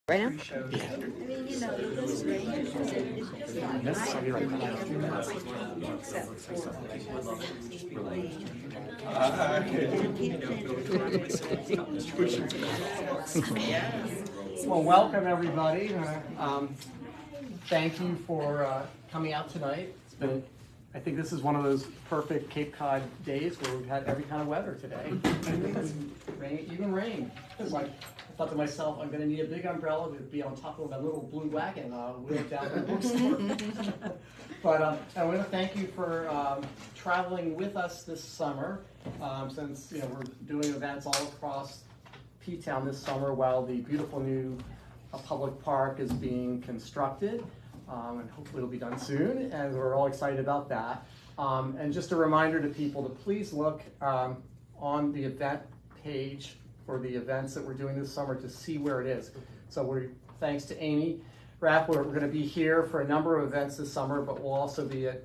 Right now? I mean, you know, this range is just Well, welcome everybody. Thank you for coming out tonight. It's been, I think this is one of those perfect Cape Cod days where we've had every kind of weather today. Rain, even rain. It's like, I thought to myself, I'm going to need a big umbrella to be on top of that little blue wagon wheeled down to the bookstore. But I want to thank you for traveling with us this summer, since we're doing events all across P-Town this summer while the beautiful new public park is being constructed, and hopefully it'll be done soon, and we're all excited about that. And just a reminder to people to please look on the event page for the events that we're doing this summer to see where it is. So thanks to Amy Rapp, we're going to be here for a number of events this summer, but we'll also be at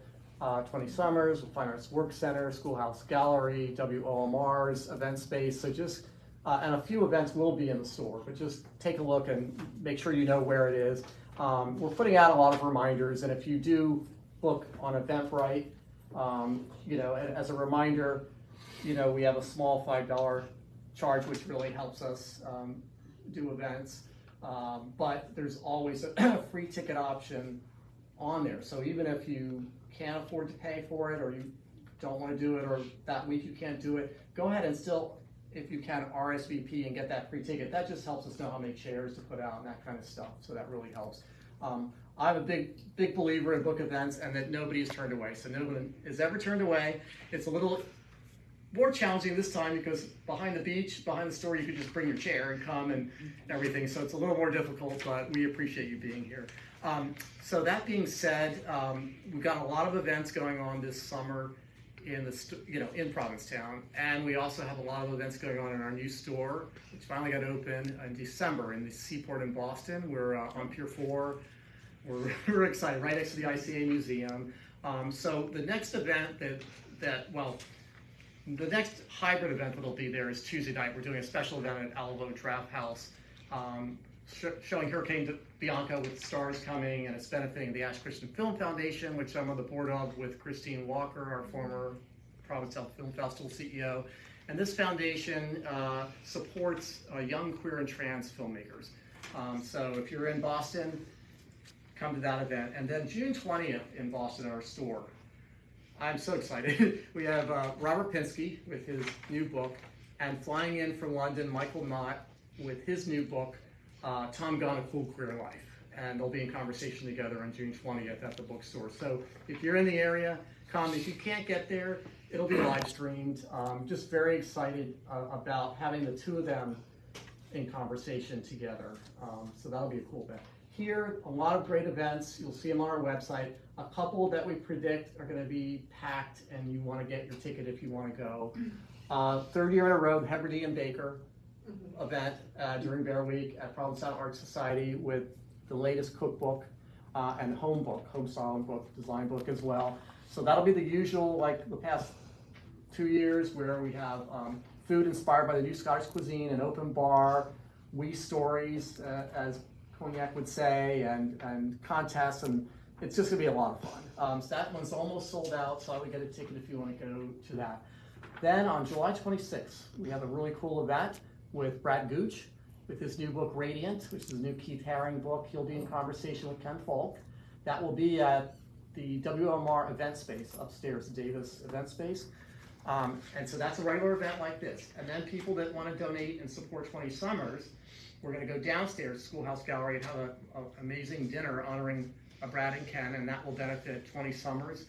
20 Summers, Fine Arts Work Center, Schoolhouse Gallery, WOMR's event space. So just and a few events will be in the store, but just take a look and make sure you know where it is. We're putting out a lot of reminders, and if you do book on Eventbrite, as a reminder, we have a small $5 charge, which really helps us do events. But there's always a free ticket option on there. So even if you can't afford to pay for it, or you don't want to do it, or that week you can't do it, go ahead and still, if you can, RSVP and get that free ticket. That just helps us know how many chairs to put out and that kind of stuff. So that really helps. I'm a big believer in book events and that nobody is turned away. So no one is ever turned away. It's a little more challenging this time because behind the beach, behind the store, you could just bring your chair and come and everything. So it's a little more difficult, but we appreciate you being here. So that being said, we've got a lot of events going on this summer in Provincetown, and we also have a lot of events going on in our new store, which finally got open in December in the Seaport in Boston. We're on Pier 4. We're excited, right next to the ICA Museum. So the next event the next hybrid event that'll be there is Tuesday night. We're doing a special event at Alamo Draft House, showing Hurricane Bianca with stars coming, and it's benefiting the Ash Christian Film Foundation, which I'm on the board of with Christine Walker, our former Provincetown Film Festival CEO. And this foundation supports young queer and trans filmmakers. So if you're in Boston, come to that event. And then June 20th in Boston, our store. I'm so excited. We have Robert Pinsky with his new book, and flying in from London, Michael Knott with his new book, Tom Gunn, A Cool Queer Life. And they'll be in conversation together on June 20th at the bookstore. So if you're in the area, come. If you can't get there, it'll be live streamed. Just very excited about having the two of them in conversation together. So that'll be a cool event. Here, a lot of great events. You'll see them on our website. A couple that we predict are going to be packed, and you want to get your ticket if you want to go. Third year in a row, Heberty and Baker event during Bear Week at Provincetown Art Society with the latest cookbook and home styling book, design book as well. So that'll be the usual, like the past 2 years, where we have food inspired by the new Scottish cuisine, an open bar, wee stories, as Cognac would say, and contests, and it's just gonna be a lot of fun. So that one's almost sold out, so I would get a ticket if you want to go to that. Then on July 26th, we have a really cool event with Brad Gooch with his new book, Radiant, which is a new Keith Haring book. He'll be in conversation with Ken Falk. That will be at the WMR event space upstairs, the Davis event space. And so that's a regular event like this. And then people that want to donate and support 20 Summers, we're going to go downstairs to Schoolhouse Gallery and have an amazing dinner honoring Brad and Ken, and that will benefit 20 Summers.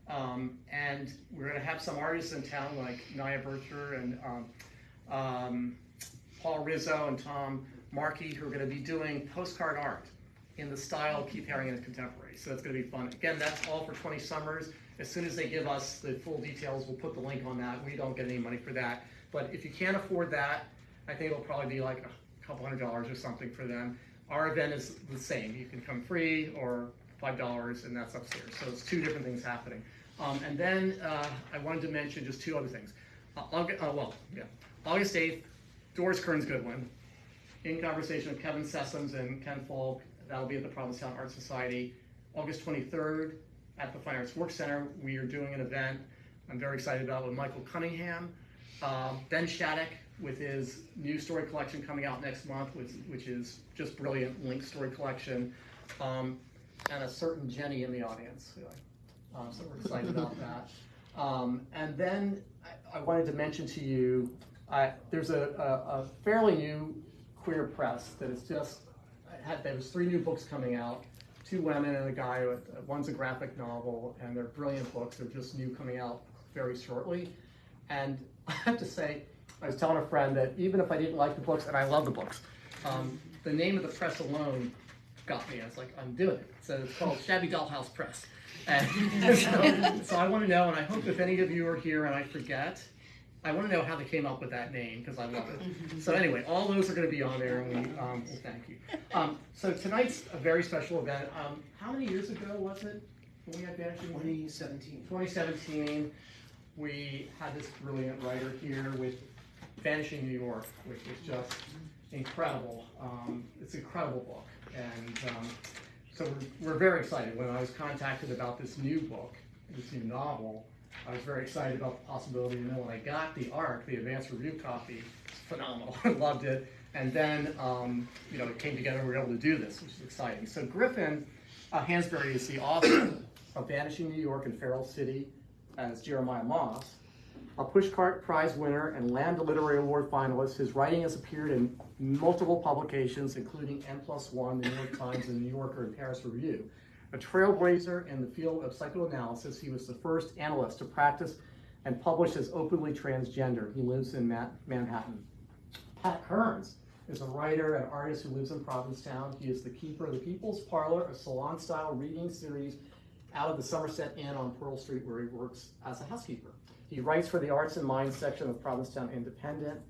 And we're going to have some artists in town like Naya Bircher and Paul Rizzo and Tom Markey, who are going to be doing postcard art in the style of Keith Haring and his contemporaries. So it's going to be fun. Again, that's all for 20 Summers. As soon as they give us the full details, we'll put the link on that. We don't get any money for that. But if you can't afford that, I think it'll probably be like a couple $100 or something for them. Our event is the same. You can come free or $5, and that's upstairs. So it's two different things happening. And then I wanted to mention just two other things. August 8th, Doris Kearns Goodwin. in conversation with Kevin Sessoms and Ken Falk. That'll be at the Provincetown Art Society. August 23rd at the Fine Arts Work Center, we are doing an event I'm very excited about with Michael Cunningham. Ben Shattuck with his new story collection coming out next month, which is just brilliant, Link story collection. And a certain Jenny in the audience. So we're excited about that. And then I wanted to mention to you, there's a fairly new queer press that is just, there was 3 new books coming out, 2 women and a guy, one's a graphic novel, and they're brilliant books. They're just new, coming out very shortly. And I have to say, I was telling a friend that even if I didn't like the books, and I love the books, the name of the press alone got me. I was like, I'm doing it. So it's called Shabby Dollhouse Press. And so I want to know, and I hope if any of you are here and I forget, I want to know how they came up with that name, because I love it. So anyway, all those are going to be on there, and we well, thank you. So tonight's a very special event. How many years ago was it when we had Vanishing? 2017. 2017. We had this brilliant writer here with Vanishing New York, which is just incredible. It's an incredible book. And so we're very excited. When I was contacted about this new book, this new novel, I was very excited about the possibility. And then when I got the ARC, the advanced review copy, it's phenomenal. I loved it. And then, it came together and we were able to do this, which is exciting. So Griffin Hansbury is the author of Vanishing New York and Feral City as Jeremiah Moss, a Pushcart Prize winner and Lambda Literary Award finalist. His writing has appeared in multiple publications, including N+1, the New York Times, and the New Yorker and Paris Review. A trailblazer in the field of psychoanalysis, he was the first analyst to practice and publish as openly transgender. He lives in Manhattan. Pat Kearns is a writer and artist who lives in Provincetown. He is the keeper of the People's Parlor, a salon-style reading series out of the Somerset Inn on Pearl Street, where he works as a housekeeper. He writes for the Arts and Minds section of Provincetown Independent.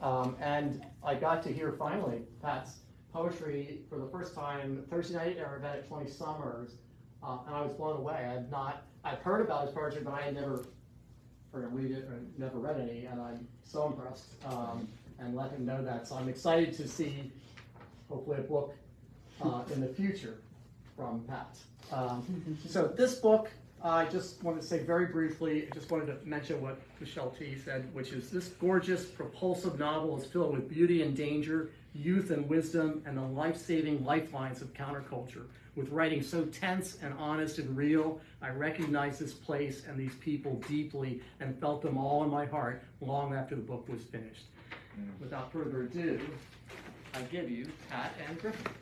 And I got to hear finally Pat's poetry for the first time Thursday night at our event at 20 Summers, and I was blown away. I've heard about his poetry, but I had never heard him read it or never read any, and I'm so impressed, and let him know that. So I'm excited to see, hopefully, a book in the future from Pat. So this book, I just wanted to say very briefly, I just wanted to mention what Michelle T. said, which is this gorgeous, propulsive novel is filled with beauty and danger, youth and wisdom, and the life-saving lifelines of counterculture. With writing so tense and honest and real, I recognized this place and these people deeply and felt them all in my heart long after the book was finished. Without further ado, I give you Pat and Griffin.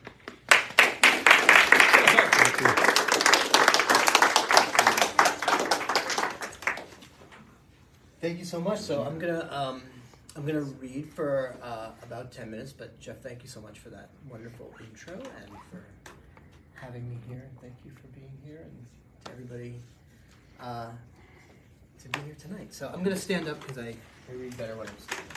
Thank you so much. So I'm gonna read for about 10 minutes. But Jeff, thank you so much for that wonderful intro and for having me here. And thank you for being here, and to everybody to be here tonight. So I'm gonna stand up because I read better when I'm standing.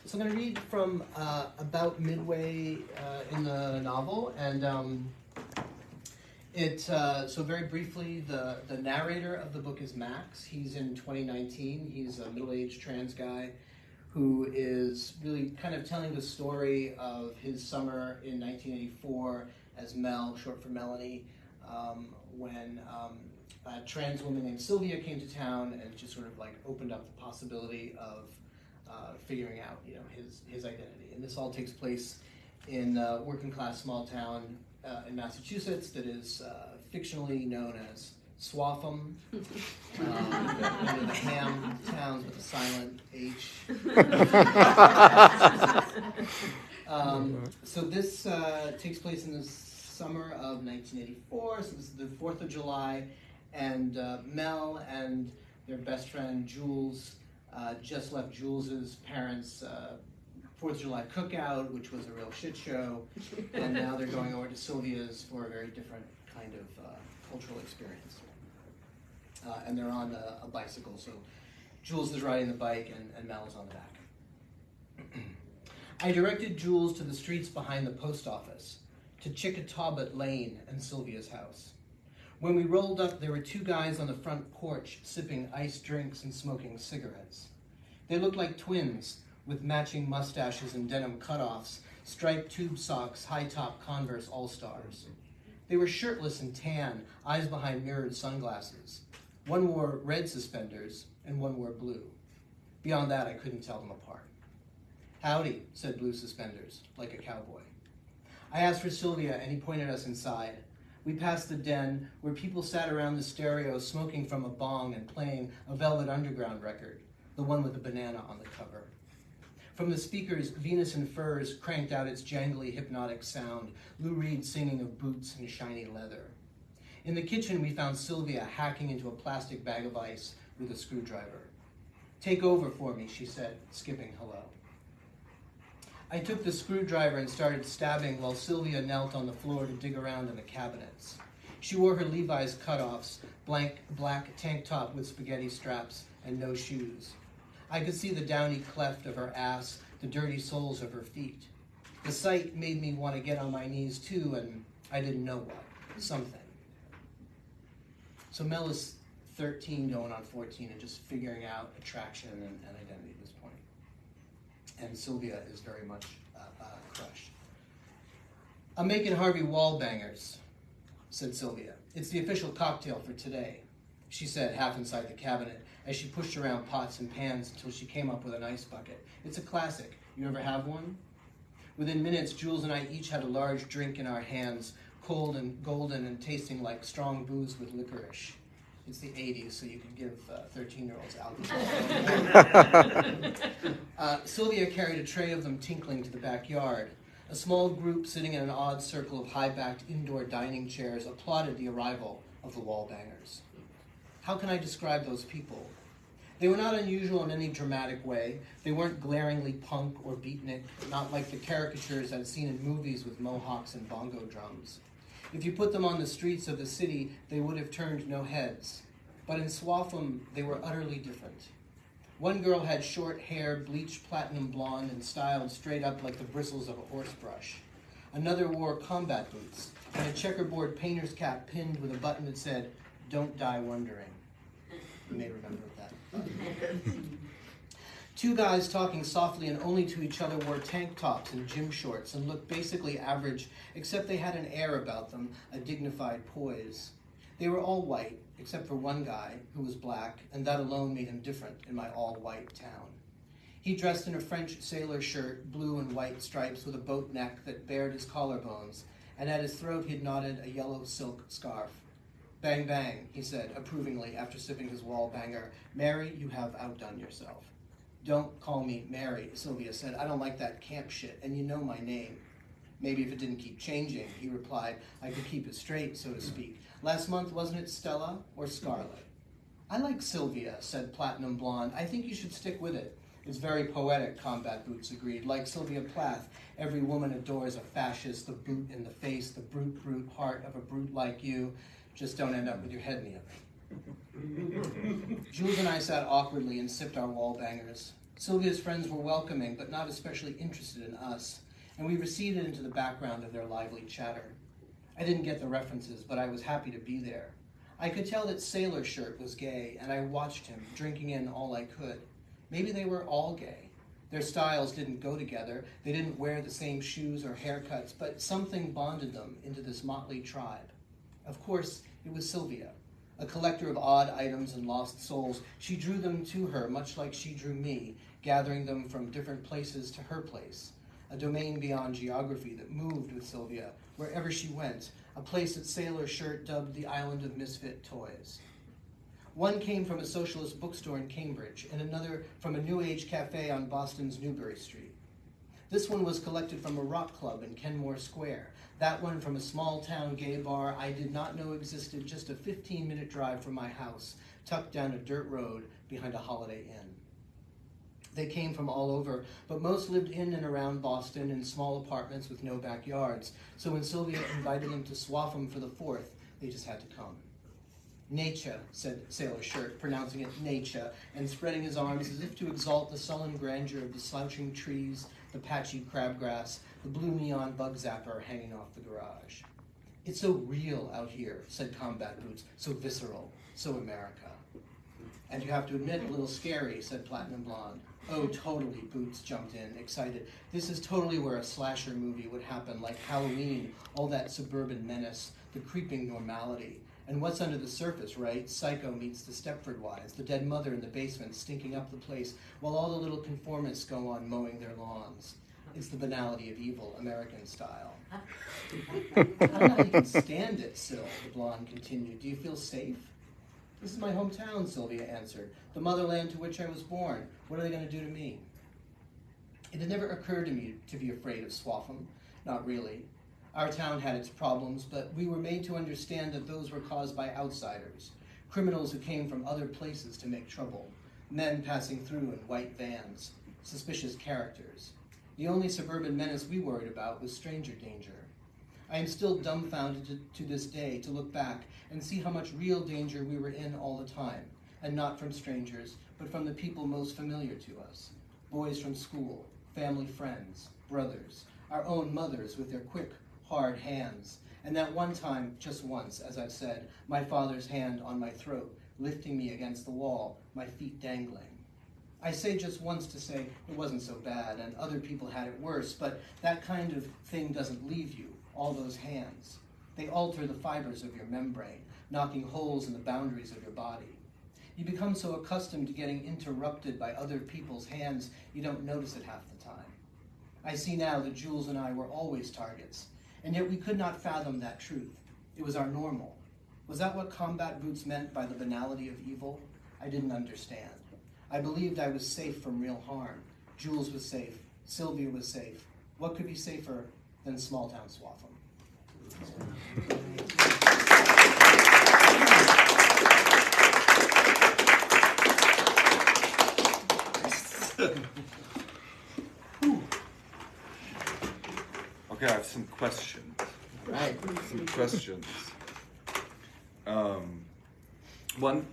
So I'm gonna read from about midway in the novel, and so very briefly, the narrator of the book is Max. He's in 2019. He's a middle-aged trans guy who is really kind of telling the story of his summer in 1984 as Mel, short for Melanie, when a trans woman named Sylvia came to town and just sort of like opened up the possibility of figuring out, his identity. And this all takes place in a working-class small town in Massachusetts that is fictionally known as Swaffham, one of the ham towns with a silent H. So this takes place in the summer of 1984, so this is the 4th of July, and Mel and their best friend Jules just left Jules's parents' 4th of July cookout, which was a real shit show, and now they're going over to Sylvia's for a very different kind of cultural experience. And they're on a bicycle, so Jules is riding the bike and Mel is on the back. I directed Jules to the streets behind the post office, to Chickatawbut Lane and Sylvia's house. When we rolled up, there were 2 guys on the front porch sipping iced drinks and smoking cigarettes. They looked like twins, with matching mustaches and denim cutoffs, striped tube socks, high-top Converse All-Stars. They were shirtless and tan, eyes behind mirrored sunglasses. One wore red suspenders, and one wore blue. Beyond that, I couldn't tell them apart. "Howdy," said Blue Suspenders, like a cowboy. I asked for Sylvia, and he pointed us inside. We passed the den, where people sat around the stereo smoking from a bong and playing a Velvet Underground record, the one with the banana on the cover. From the speakers, Venus in Furs cranked out its jangly, hypnotic sound, Lou Reed singing of boots and shiny leather. In the kitchen, we found Sylvia hacking into a plastic bag of ice with a screwdriver. "Take over for me," she said, skipping hello. I took the screwdriver and started stabbing while Sylvia knelt on the floor to dig around in the cabinets. She wore her Levi's cutoffs, black tank top with spaghetti straps, and no shoes. I could see the downy cleft of her ass, the dirty soles of her feet. The sight made me want to get on my knees too, and I didn't know what. Something. So Mel is 13 going on 14 and just figuring out attraction and identity at this point. And Sylvia is very much a crush. "I'm making Harvey wall bangers," said Sylvia. "It's the official cocktail for today," she said, half inside the cabinet, as she pushed around pots and pans until she came up with an ice bucket. "It's a classic. You ever have one?" Within minutes, Jules and I each had a large drink in our hands, cold and golden and tasting like strong booze with licorice. It's the 80s, so you can give 13-year-olds alcohol. Sylvia carried a tray of them tinkling to the backyard. A small group sitting in an odd circle of high-backed indoor dining chairs applauded the arrival of the wall bangers. How can I describe those people? They were not unusual in any dramatic way. They weren't glaringly punk or beatnik, not like the caricatures I'd seen in movies with mohawks and bongo drums. If you put them on the streets of the city, they would have turned no heads. But in Swaffham, they were utterly different. One girl had short hair, bleached platinum blonde, and styled straight up like the bristles of a horse brush. Another wore combat boots and a checkerboard painter's cap pinned with a button that said, "Don't die wondering." You may remember that. Two guys talking softly and only to each other wore tank tops and gym shorts and looked basically average, except they had an air about them, a dignified poise. They were all white, except for one guy who was black, and that alone made him different in my all-white town. He dressed in a French sailor shirt, blue and white stripes with a boat neck that bared his collarbones, and at his throat he'd knotted a yellow silk scarf. "Bang, bang," he said approvingly after sipping his wall banger. "Mary, you have outdone yourself." "Don't call me Mary," Sylvia said. "I don't like that camp shit, and you know my name." "Maybe if it didn't keep changing," he replied, "I could keep it straight, so to speak. Last month, wasn't it Stella or Scarlet?" "I like Sylvia," said Platinum Blonde. "I think you should stick with it." "It's very poetic," Combat Boots agreed. "Like Sylvia Plath, every woman adores a fascist, the boot in the face, the brute heart of a brute like you. Just don't end up with your head in the oven." Jules and I sat awkwardly and sipped our wall bangers. Sylvia's friends were welcoming, but not especially interested in us, and we receded into the background of their lively chatter. I didn't get the references, but I was happy to be there. I could tell that Sailor Shirt was gay, and I watched him, drinking in all I could. Maybe they were all gay. Their styles didn't go together, they didn't wear the same shoes or haircuts, but something bonded them into this motley tribe. Of course, it was Sylvia. A collector of odd items and lost souls, she drew them to her, much like she drew me, gathering them from different places to her place. A domain beyond geography that moved with Sylvia, wherever she went, a place that Sailor Shirt dubbed the island of misfit toys. One came from a socialist bookstore in Cambridge, and another from a New Age cafe on Boston's Newbury Street. This one was collected from a rock club in Kenmore Square. That one from a small-town gay bar I did not know existed just a 15-minute drive from my house, tucked down a dirt road behind a Holiday Inn. They came from all over, but most lived in and around Boston in small apartments with no backyards, so when Sylvia invited them to Swaffham for the 4th, they just had to come. "Nature," said Sailor Shirt, pronouncing it nature, and spreading his arms as if to exalt the sullen grandeur of the slouching trees, the patchy crabgrass, the blue neon bug zapper hanging off the garage. "It's so real out here," said Combat Boots, "so visceral, so America." "And you have to admit, a little scary," said Platinum Blonde. Oh, totally, Boots jumped in, excited. This is totally where a slasher movie would happen, like Halloween, all that suburban menace, the creeping normality. And what's under the surface, right? Psycho meets the Stepford Wives, the dead mother in the basement stinking up the place, while all the little conformists go on mowing their lawns. It's the banality of evil, American style. I don't know how you can stand it, Syl, the blonde continued. Do you feel safe? This is my hometown, Sylvia answered. The motherland to which I was born. What are they going to do to me? It had never occurred to me to be afraid of Swaffham. Not really. Our town had its problems, but we were made to understand that those were caused by outsiders, criminals who came from other places to make trouble, men passing through in white vans, suspicious characters. The only suburban menace we worried about was stranger danger. I am still dumbfounded to this day to look back and see how much real danger we were in all the time, and not from strangers, but from the people most familiar to us. Boys from school, family friends, brothers, our own mothers with their quick, hard hands, and that one time, just once, as I've said, my father's hand on my throat, lifting me against the wall, my feet dangling. I say just once to say it wasn't so bad, and other people had it worse, but that kind of thing doesn't leave you, all those hands. They alter the fibers of your membrane, knocking holes in the boundaries of your body. You become so accustomed to getting interrupted by other people's hands, you don't notice it half the time. I see now that Jules and I were always targets, and yet we could not fathom that truth. It was our normal. Was that what combat boots meant by the banality of evil? I didn't understand. I believed I was safe from real harm. Jules was safe. Sylvia was safe. What could be safer than small-town Swaffham? Okay, I have some questions. Right. Some questions. One,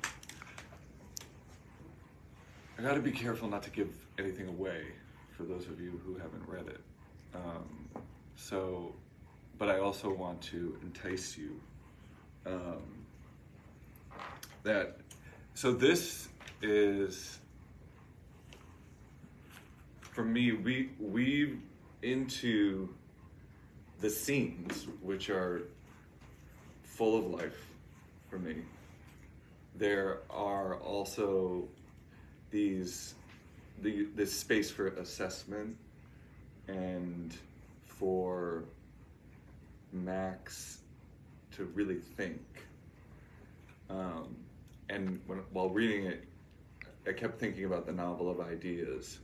I gotta be careful not to give anything away for those of you who haven't read it. But I also want to entice you. So this is, for me, we weave into the scenes, which are full of life for me. There are also this space for assessment and for Max to really think. And while reading it, I kept thinking about the novel of ideas.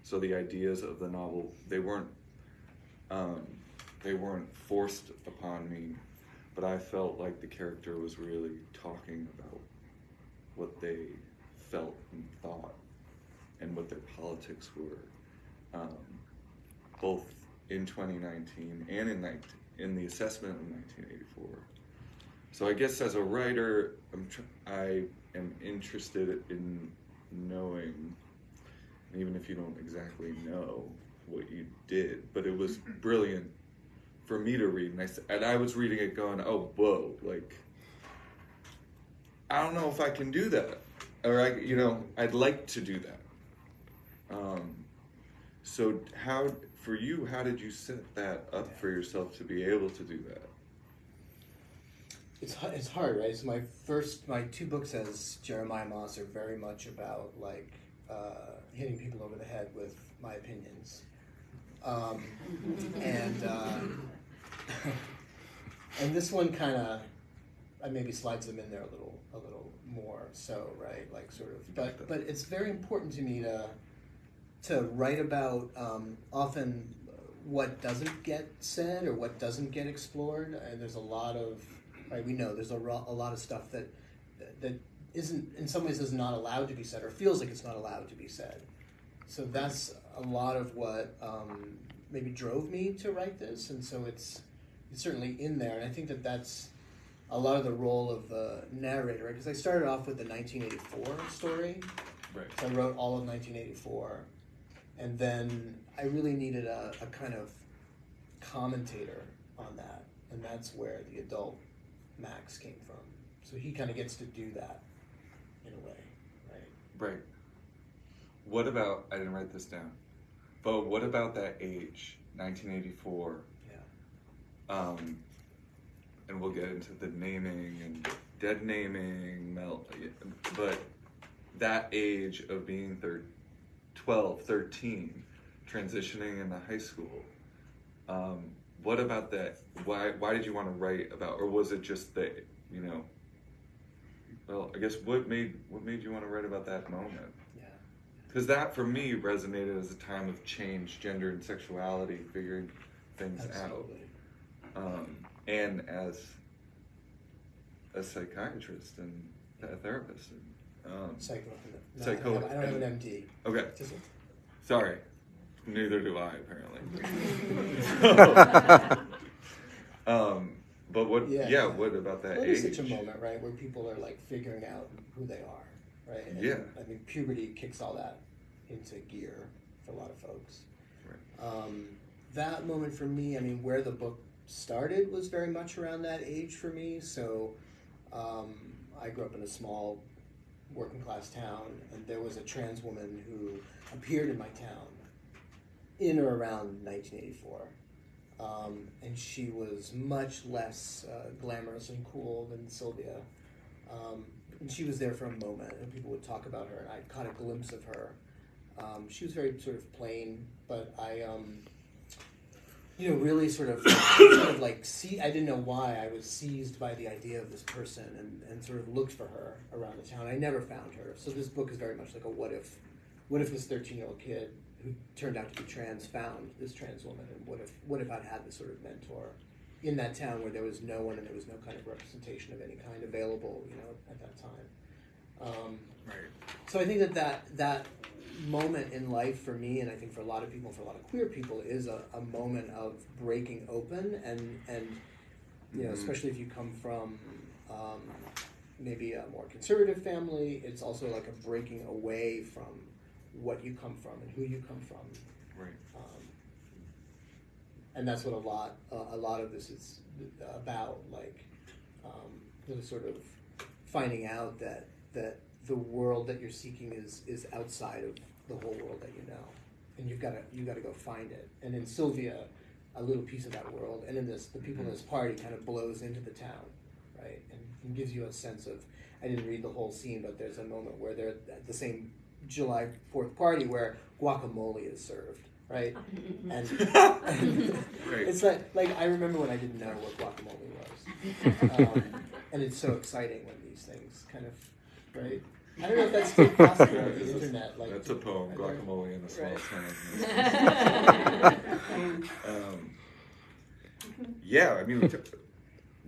So the ideas of the novel, they weren't forced upon me, but I felt like the character was really talking about what they felt and thought and what their politics were, both in 2019 and in the assessment of 1984. So I guess as a writer, I am interested in knowing, even if you don't exactly know what you did, but it was brilliant for me to read, and I was reading it going, oh, whoa, like, I don't know if I can do that, or I'd like to do that. So how did you set that up for yourself to be able to do that? It's hard, right? So my two books as Jeremiah Moss are very much about hitting people over the head with my opinions, and this one kind of maybe slides them in there a little more. So right, like sort of, but it's very important to me to write about often what doesn't get said or what doesn't get explored. And there's a lot of we know there's a lot of stuff that isn't, in some ways, is not allowed to be said or feels like it's not allowed to be said. So that's a lot of what maybe drove me to write this, and so it's certainly in there. And I think that's a lot of the role of the narrator, because I started off with the 1984 story. Right. So I wrote all of 1984, and then I really needed a kind of commentator on that, and that's where the adult Max came from. So he kind of gets to do that in a way, right? Right. what about, I didn't write this down, but what about that age, 1984? Yeah. And we'll get into the naming and dead naming, but that age of being 12, 13, transitioning into high school, what about that? Why did you want to write about, or was it just that, you know, well, I guess what made you want to write about that moment? Yeah. Because that for me resonated as a time of change, gender and sexuality, figuring things Absolutely. out. And as a psychiatrist and a therapist. Psycho. No, Psycho. I don't have an MD. Okay. Just Sorry. Neither do I, apparently. But what? Yeah. What about that well, age? there's such a moment, right, where people are like figuring out who they are, right? And Yeah. I mean, puberty kicks all that into gear for a lot of folks. Right. That moment for me, I mean, where the book started was very much around that age for me. So I grew up in a small working class town, and there was a trans woman who appeared in my town in or around 1984. And she was much less glamorous and cool than Sylvia. And she was there for a moment, and people would talk about her, and I caught a glimpse of her. She was very sort of plain, but I, really sort of like I didn't know why I was seized by the idea of this person and sort of looked for her around the town. I never found her. So this book is very much like a what if this 13-year-old kid who turned out to be trans found this trans woman, and what if I'd had this sort of mentor in that town where there was no one and there was no kind of representation of any kind available, at that time. Right. So I think that moment in life for me, and I think for a lot of people, for a lot of queer people, is a moment of breaking open, and especially if you come from maybe a more conservative family, it's also like a breaking away from what you come from and who you come from. Right. And that's what a lot of this is about, like the sort of finding out that the world that you're seeking is outside of the whole world that you know, and you gotta go find it. And in Sylvia, a little piece of that world, and in this, the people in this party kind of blows into the town, right, and gives you a sense of. I didn't read the whole scene, but there's a moment where they're at the same July 4th party where guacamole is served, right? And Right. it's like I remember when I didn't know what guacamole was, and it's so exciting when these things kind of, right? I don't know if that's still possible on the internet. Like That's a poem, guacamole in a small right. town. Yeah, I mean,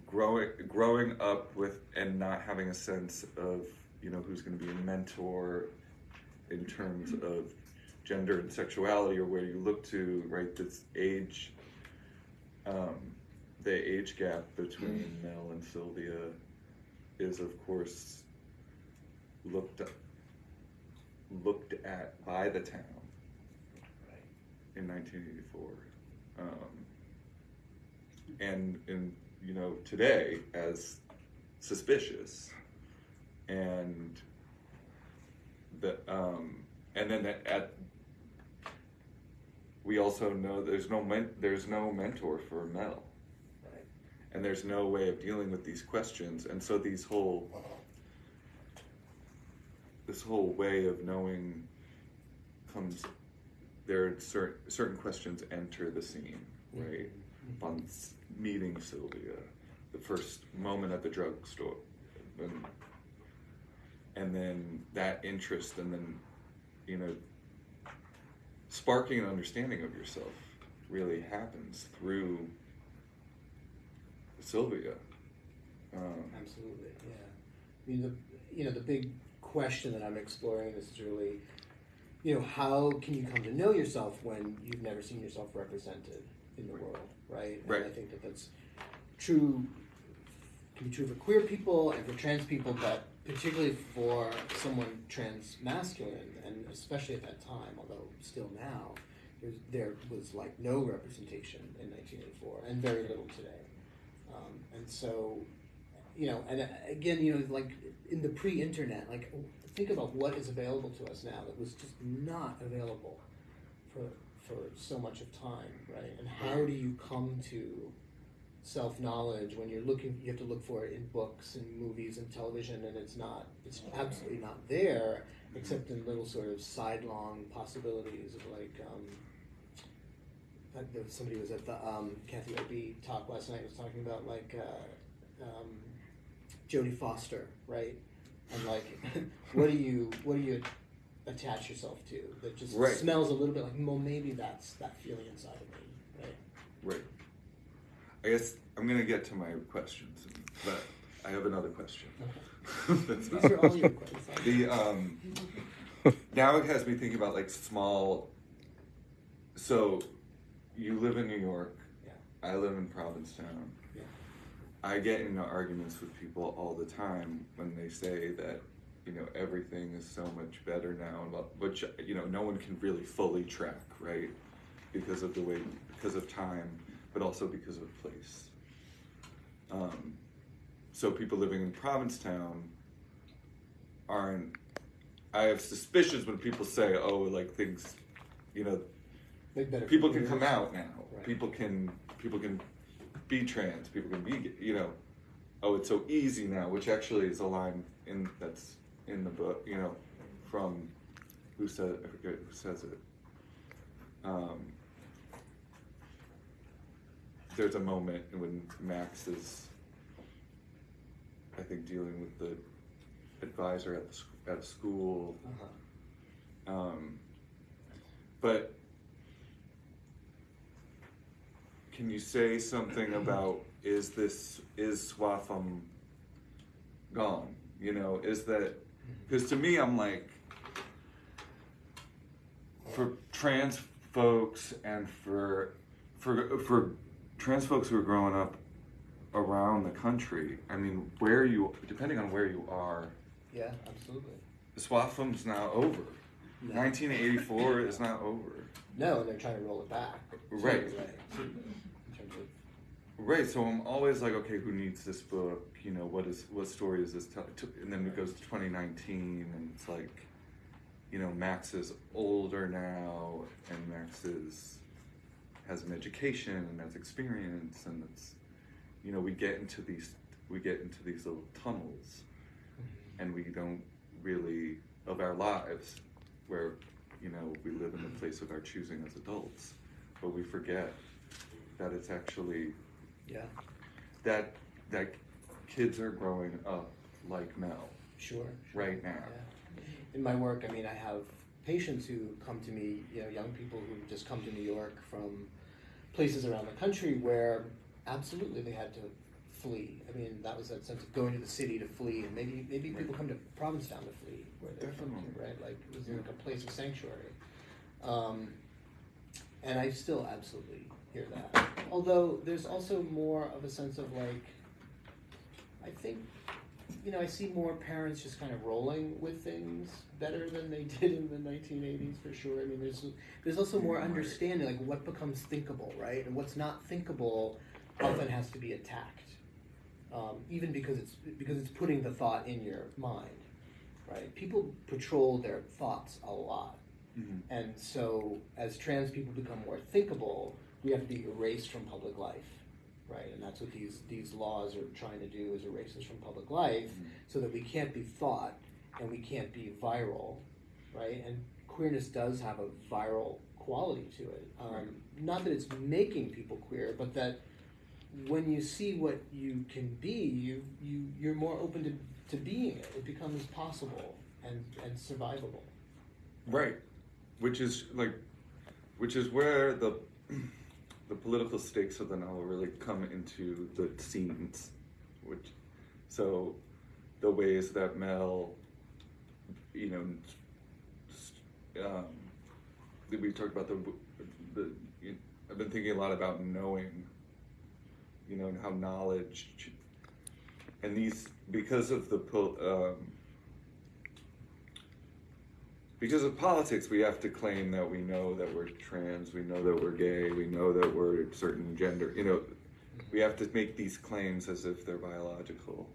growing up with and not having a sense of who's going to be a mentor in terms of gender and sexuality, or where you look to, right? This age, the age gap between Mel and Sylvia is, of course, looked at by the town in 1984, and in today as suspicious, and then we also know there's no mentor for Mel, Right. and there's no way of dealing with these questions, and so this whole way of knowing comes. There are certain questions enter the scene, right? Upon meeting Sylvia, the first moment at the drugstore, and then that interest, and then sparking an understanding of yourself really happens through Sylvia. Absolutely, yeah. I mean, the big question that I'm exploring in this is really, how can you come to know yourself when you've never seen yourself represented in the world, right? Right. And I think that's true. Can be true for queer people and for trans people, but particularly for someone trans masculine, and especially at that time, although still now, there was like no representation in 1984, and very little today. And so, and again, like in the pre-internet, like think about what is available to us now that was just not available for so much of time, right? And how do you come to self-knowledge when you're looking, you have to look for it in books and movies and television, and it's absolutely not there, except in little sort of sidelong possibilities of somebody was at the Kathy Opie talk last night, was talking about Jodie Foster, right? And what do you attach yourself to that just smells a little bit like, well, maybe that's that feeling inside of me, right? Right. I guess I'm going to get to my questions, but I have another question. Okay. These are all your questions. Now it has me thinking about small. So, you live in New York. Yeah. I live in Provincetown. Yeah. I get into arguments with people all the time when they say that everything is so much better now, which no one can really fully track, right? Because of time, but also because of place. So people living in Provincetown aren't. I have suspicions when people say, "Oh, things, people can come out now. Right. People can be trans. People can be, oh, it's so easy now," which actually is a line that's in the book, from I forget who says it. There's a moment when Max is, I think, dealing with the advisor at a school. Uh-huh. But can you say something about, is SWAFM gone? Is that, because to me, I'm like, for trans folks and for trans folks who are growing up around the country, I mean, depending on where you are. Yeah, absolutely. SWAFM's now over. No. 1984 is not over. No, and they're trying to roll it back. Right. In terms of... Right, so I'm always like, okay, who needs this book? What story is this telling? And then it goes to 2019, and it's like, Max is older now, and Max has an education and has experience, and it's, we get into these little tunnels, and we don't really, of our lives, where we live in the place of our choosing as adults, but we forget that it's actually that kids are growing up like Mel. Sure. Right now. Yeah. In my work, I have patients who come to me, young people who just come to New York from places around the country where absolutely they had to flee. That was that sense of going to the city to flee, and maybe people come to Provincetown to flee, where they're from, right? It was like a place of sanctuary. And I still absolutely hear that. Although there's also more of a sense of I think, I see more parents just kind of rolling with things better than they did in the 1980s, for sure. There's also more understanding, what becomes thinkable, right? And what's not thinkable often has to be attacked. Even because it's putting the thought in your mind, right? People patrol their thoughts a lot. Mm-hmm. And so as trans people become more thinkable, we have to be erased from public life, right? And that's what these laws are trying to do, is erase us from public life, so that we can't be thought and we can't be viral, right? And queerness does have a viral quality to it. Not that it's making people queer, but that when you see what you can be, you're more open to being it. It becomes possible and survivable. Right, which is where the political stakes of the novel really come into the scenes, so the ways that Mel, we talked about I've been thinking a lot about knowing, and how knowledge, and because of politics, we have to claim that we know that we're trans, we know that we're gay, we know that we're a certain gender. We have to make these claims as if they're biological.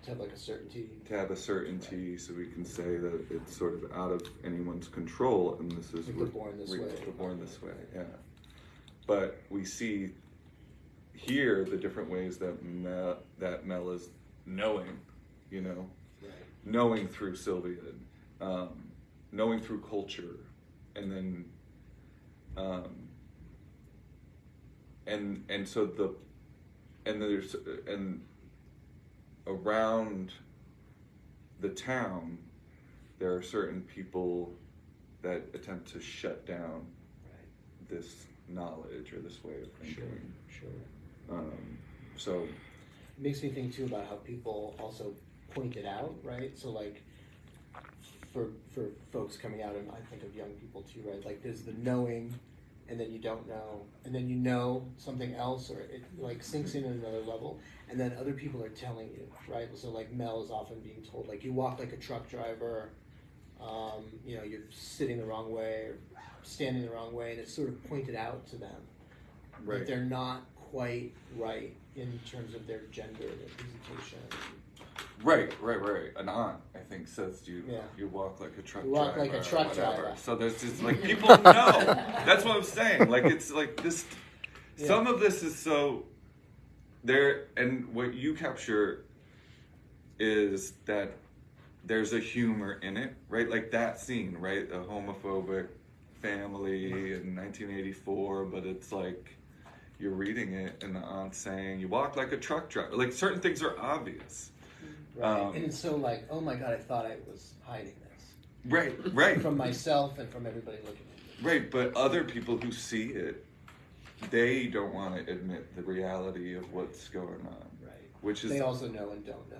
To have like a certainty. To have a certainty, so we can say that it's sort of out of anyone's control, and this is We're born this way. We're born this way, yeah. But we see here the different ways that Mel is knowing, you know, Right. knowing through Sylvia, knowing through culture, and then and so there's around the town there are certain people that attempt to shut down Right. this knowledge or this way of thinking. Sure. So It makes me think too about how people also point it out, right? So like for folks coming out, and I think of young people too, right? Like there's the knowing, and then you don't know, and then you know something else, or it like sinks in at another level, and then other people are telling you, right? So like Mel is often being told, like, you walk like a truck driver, you know, you're sitting the wrong way or standing the wrong way, and it's sort of pointed out to them Right. that they're not quite right in terms of their gender, their presentation. right. An aunt, I think, says Yeah. you walk like a truck You walk driver. like a truck or whatever. driver. So there's just like people know. That's what I'm saying. Like it's like this. Yeah. Some of this is so there, and what you capture is that there's a humor in it, right? Like that scene, right? A homophobic family in 1984, but it's like you're reading it and the aunt's saying you walk like a truck driver. Like certain things are obvious. Right. And it's so like, oh my God, I thought I was hiding this. Right. From myself and from everybody looking at me. Right, but other people who see it, they don't want to admit the reality of what's going on. Right. Which is They also know and don't know.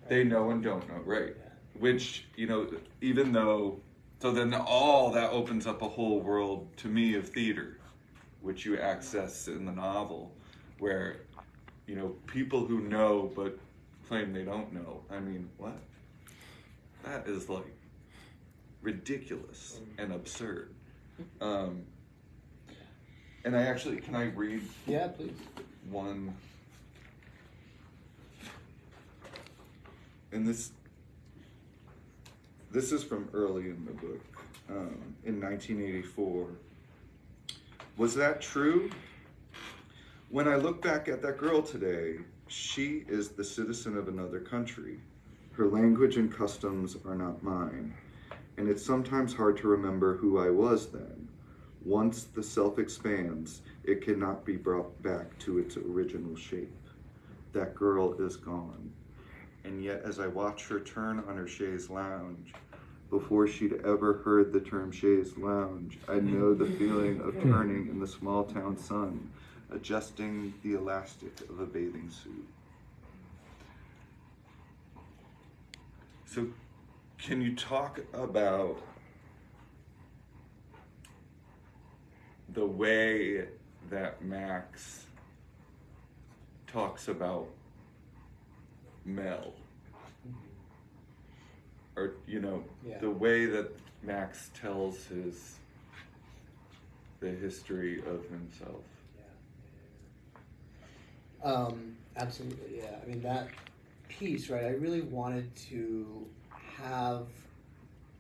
Right? they know and don't know, right? Yeah. Which, you know, even though, so then all that opens up a whole world to me of theater, which you access in the novel, where, you know, people who know but claim they don't know. I mean, what? That is like ridiculous and absurd. And I actually, can I read Yeah, please. one? And this is from early in the book, in 1984. Was that true? When I look back at that girl today, she is the citizen of another country. Her language and customs are not mine, and it's sometimes hard to remember who I was then. Once the self expands, it cannot be brought back to its original shape. That girl is gone. And yet, as I watch her turn on her chaise lounge, before she'd ever heard the term chaise lounge, I know the feeling of turning in the small town sun, adjusting the elastic of a bathing suit. So, can you talk about the way that Max talks about Mel? Or, you know, Yeah. the way that Max tells the history of himself. Absolutely, yeah. I mean, that piece, right, I really wanted to have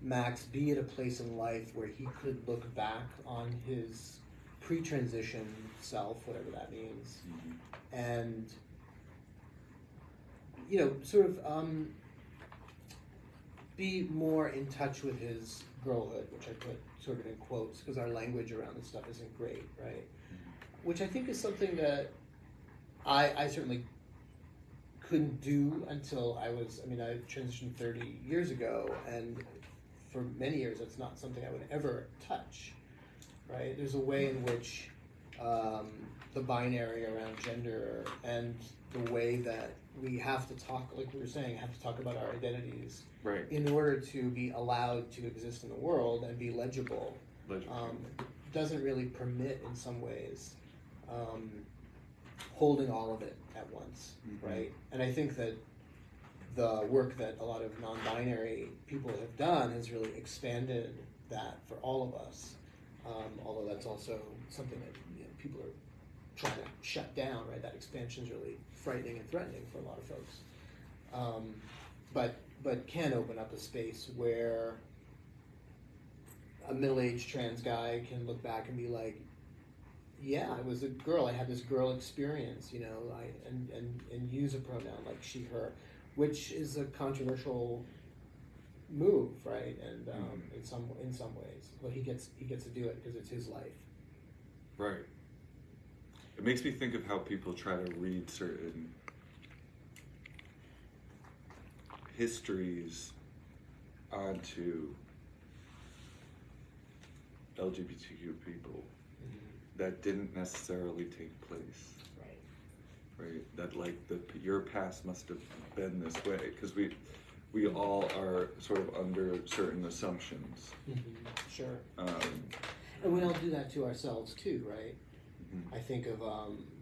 Max be at a place in life where he could look back on his pre-transition self, whatever that means, and, you know, sort of be more in touch with his girlhood, which I put sort of in quotes because our language around this stuff isn't great, right? Which I think is something that I certainly couldn't do until I transitioned 30 years ago, and for many years that's not something I would ever touch, right? There's a way in which the binary around gender and the way that we have to talk, like we were saying, have to talk about our identities Right. in order to be allowed to exist in the world and be legible. Doesn't really permit, in some ways, holding all of it at once, right? And I think that the work that a lot of non-binary people have done has really expanded that for all of us. Although that's also something that, you know, people are trying to shut down, right? That expansion is really frightening and threatening for a lot of folks. but can open up a space where a middle-aged trans guy can look back and be like, yeah, I was a girl. I had this girl experience, you know, and use a pronoun like she, her, which is a controversial move, right? And in some ways, but he gets to do it because it's his life. Right. It makes me think of how people try to read certain histories onto LGBTQ people that didn't necessarily take place. Right. That like your past must have been this way, because we all are sort of under certain assumptions. Sure. And we all do that to ourselves too, right? I think of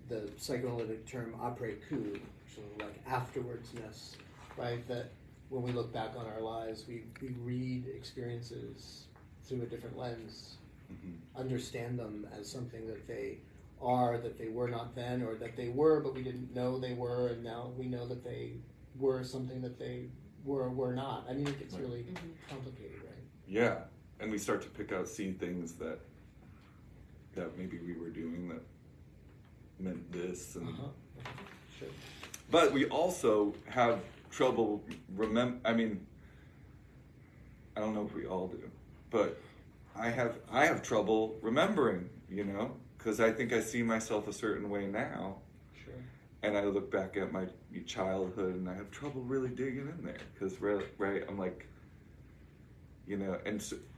the psychoanalytic term après coup, sort of like afterwardsness, right? That when we look back on our lives, we read experiences through a different lens, understand them as something that they are, that they were not then, or that they were, but we didn't know they were, and now we know that they were something that they were not. I mean, it gets really complicated, right? Yeah, and we start to see things that maybe we were doing that meant this, and Sure. but we also have trouble I mean, I don't know if we all do, but I have trouble remembering, you know, because I think I see myself a certain way now. Sure. And I look back at my childhood and I have trouble really digging in there, because right, I'm like, you know,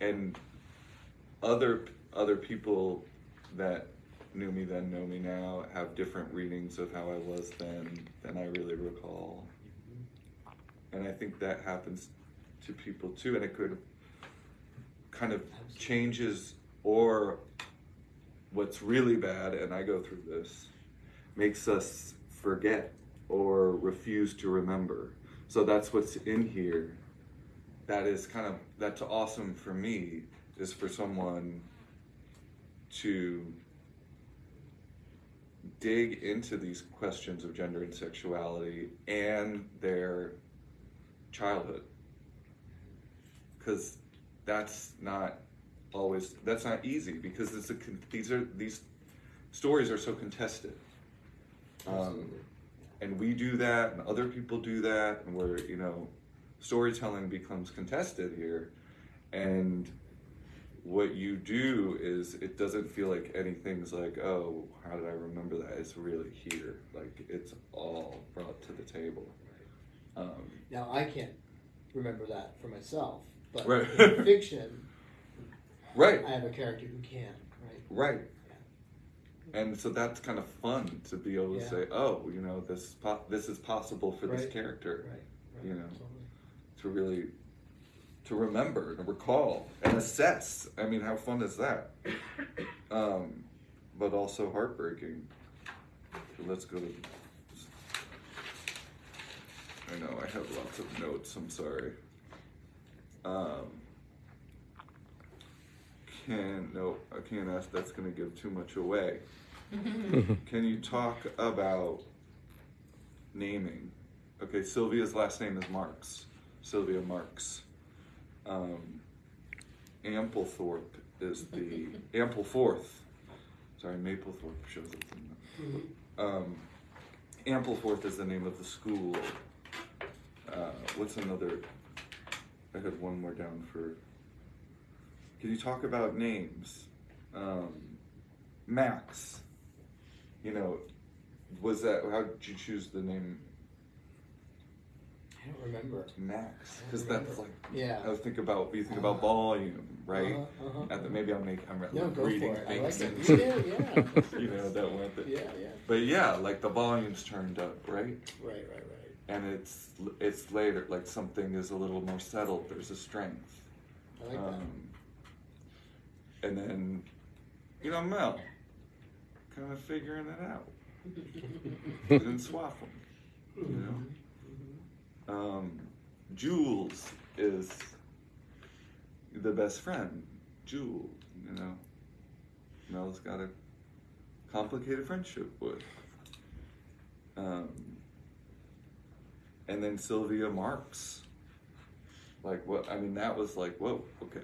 and other people that knew me then know me now have different readings of how I was then than I really recall. And I think that happens to people too, and it could kind of changes, or what's really bad, and I go through this, makes us forget or refuse to remember. So that's what's in here. That's awesome for me, is for someone to dig into these questions of gender and sexuality and their childhood, because that's not easy, because these stories are so contested, and we do that, and other people do that, and we're, you know, storytelling becomes contested here, and what you do is, it doesn't feel like anything's like, oh, how did I remember that? It's really here, like it's all brought to the table. Now I can't remember that for myself, but Right. in fiction, Right. I have a character who can, right? Right. And so that's kind of fun to be able to say, oh, you know, this is possible for this character, Right. you know, Totally. to really, to remember, to recall, and assess. I mean, how fun is that? But also heartbreaking. So let's go to, I know I have lots of notes, I'm sorry. I can't ask, that's gonna give too much away. Can you talk about naming? Okay, Sylvia's last name is Marks. Sylvia Marks. Ampleforth is the Ampleforth. Sorry, Maplethorpe shows up in the Ampleforth is the name of the school. What's another? I had one more down for. Can you talk about names? Max. You know, was that, how did you choose the name I don't remember. Max? Because that's like, Yeah. I think about, you think about volume, right? Maybe I'm No, go reading for it. I like things it. into, Yeah. you know, that went. Yeah. But yeah, like the volume's turned up, right? Right. And it's later, like something is a little more settled. There's a strength. I like that. And then, you know, Mel, kind of figuring it out. Didn't swap them, you know. Jules is the best friend. Jewel, you know. Mel's got a complicated friendship with. And then Sylvia Marks. Like, what? I mean, that was like, whoa, okay.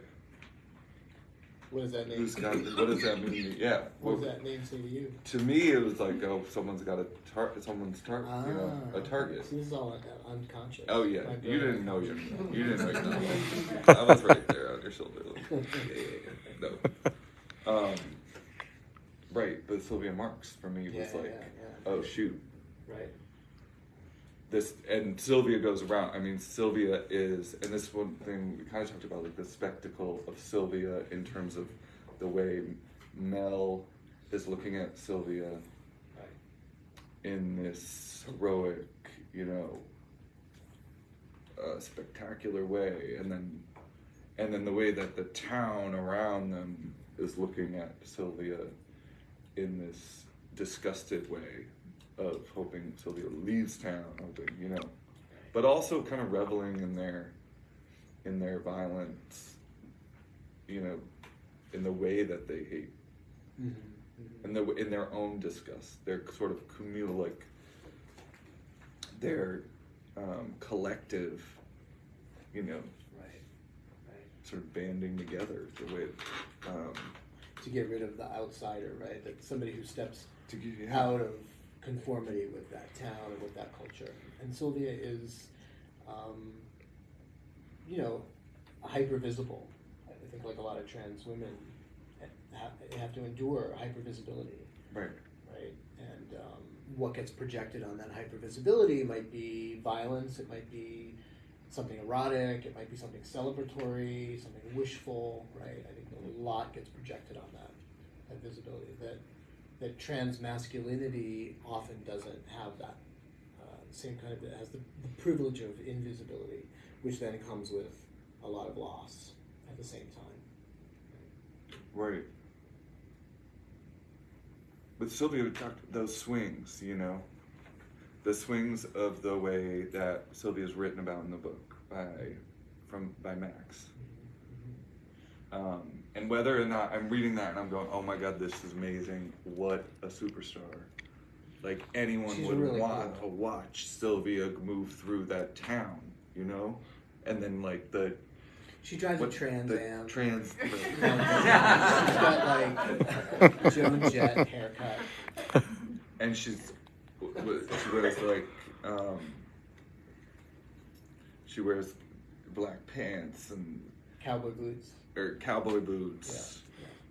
What does that name? What does that mean? Yeah. What does that name say to you? To me, it was like, oh, someone's got a target. A target. So this is all unconscious. Oh yeah, you didn't know you didn't know your number. I was right there on your shoulder. No. Right, but Sylvia Marks for me was oh shoot. Right. This and Sylvia goes around. I mean, Sylvia is, and this one thing we kind of talked about, like the spectacle of Sylvia in terms of the way Mel is looking at Sylvia in this heroic, spectacular way, and then the way that the town around them is looking at Sylvia in this disgusted way of hoping Sylvia leaves town, but also kind of reveling in their violence, in the way that they hate, in their own disgust, their sort of communal, like their collective, sort of banding together the way to get rid of the outsider, right? That somebody who steps to out of conformity with that town and with that culture. And Sylvia is, hyper visible. I think like a lot of trans women have to endure hyper visibility. Right. Right. And what gets projected on that hyper visibility might be violence. It might be something erotic. It might be something celebratory, something wishful. Right. I think a lot gets projected on that visibility. That trans masculinity often doesn't have that same kind of, it has the privilege of invisibility, which then comes with a lot of loss at the same time. Right. But Sylvia talked those swings, the swings of the way that Sylvia's written about in the book by Max. And whether or not I'm reading that and I'm going, oh my God, this is amazing. What a superstar. Like anyone would really want to watch Sylvia move through that town, And then like she drives a Trans Am. She's got like Joan Jett haircut. And she wears like, she wears black pants and cowboy boots.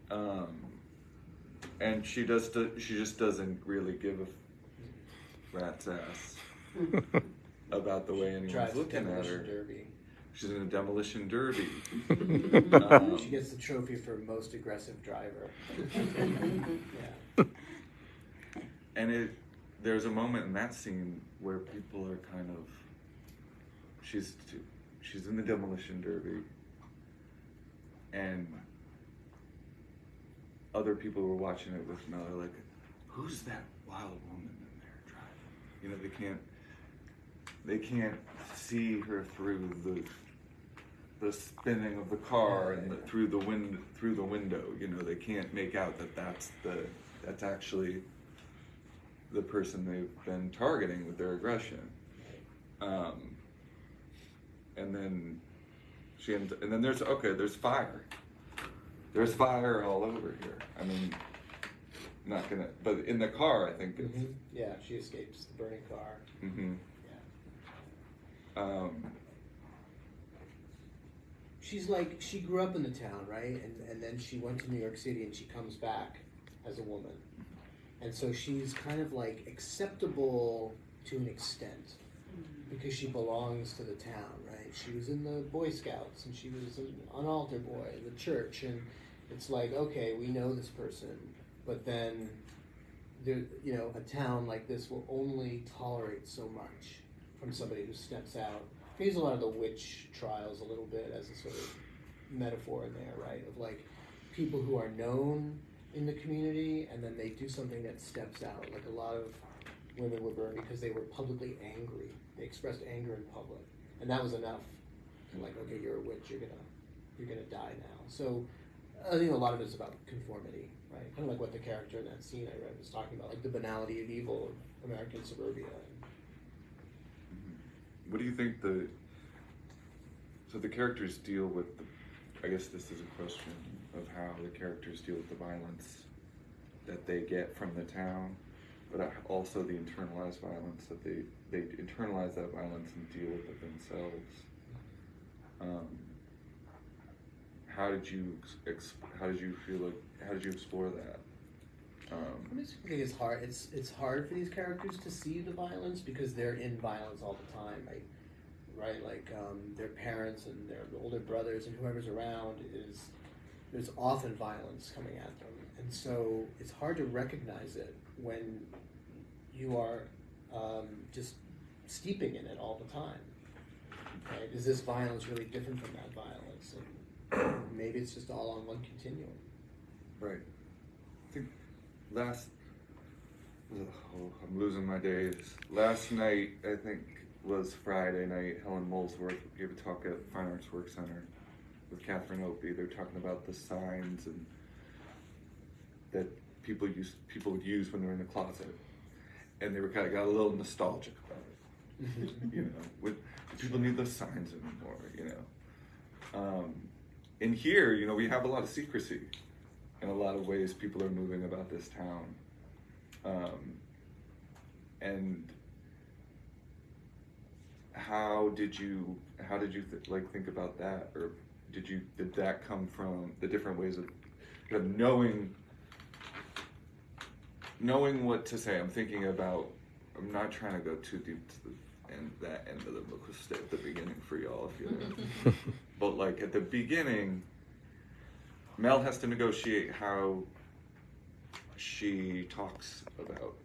Yeah. And she just doesn't really give a rat's ass about the way anyone's looking at her. Derby. She's in a demolition derby. She gets the trophy for most aggressive driver. And there's a moment in that scene where people are kind of, she's in the demolition derby, and other people were watching it with Mel, like, who's that wild woman in there driving? They can't see her through the spinning of the car and through the window. They can't make out that that's actually the person they've been targeting with their aggression. And then there's fire. There's fire all over here. I mean, but in the car, I think it's... Mm-hmm. Yeah, she escapes the burning car. Mm-hmm. Yeah. She's like, she grew up in the town, right? And then she went to New York City and she comes back as a woman. And so she's kind of like acceptable to an extent because she belongs to the town, right? She was in the Boy Scouts and she was an altar boy in the church, and it's like, okay, we know this person, but then a town like this will only tolerate so much from somebody who steps out. I use a lot of the witch trials a little bit as a sort of metaphor in there, right? Of like people who are known in the community and then they do something that steps out. Like a lot of women were burned because they were publicly angry. They expressed anger in public, and that was enough. And like, okay, you're a witch. You're gonna die now. So I think a lot of it is about conformity, right? Kind of like what the character in that scene I read was talking about, like the banality of evil of American suburbia. what do you think so the characters deal with I guess this is a question of how the characters deal with the violence that they get from the town, but also the internalized violence that they internalize that violence and deal with it themselves. How did you explore that? I just think it's hard. It's hard for these characters to see the violence because they're in violence all the time, right? Like their parents and their older brothers and whoever's around there's often violence coming at them, and so it's hard to recognize it when you are just steeping in it all the time. Right? Is this violence really different from that violence? And maybe it's just all on one continuum. Right. I think I'm losing my days. Last night, I think, was Friday night. Helen Molesworth gave a talk at Fine Arts Work Center with Catherine Opie. They're talking about the signs and that people would use when they're in the closet, and they were kind of got a little nostalgic about it. You know, do people need those signs anymore? You know, in here, you know, we have a lot of secrecy. In a lot of ways, people are moving about this town, and how did you think about that, or did that come from the different ways of kind of knowing what to say? I'm thinking about. I'm not trying to go too deep to that end of the book was at the beginning for y'all, if you know. But like at the beginning, Mel has to negotiate how she talks about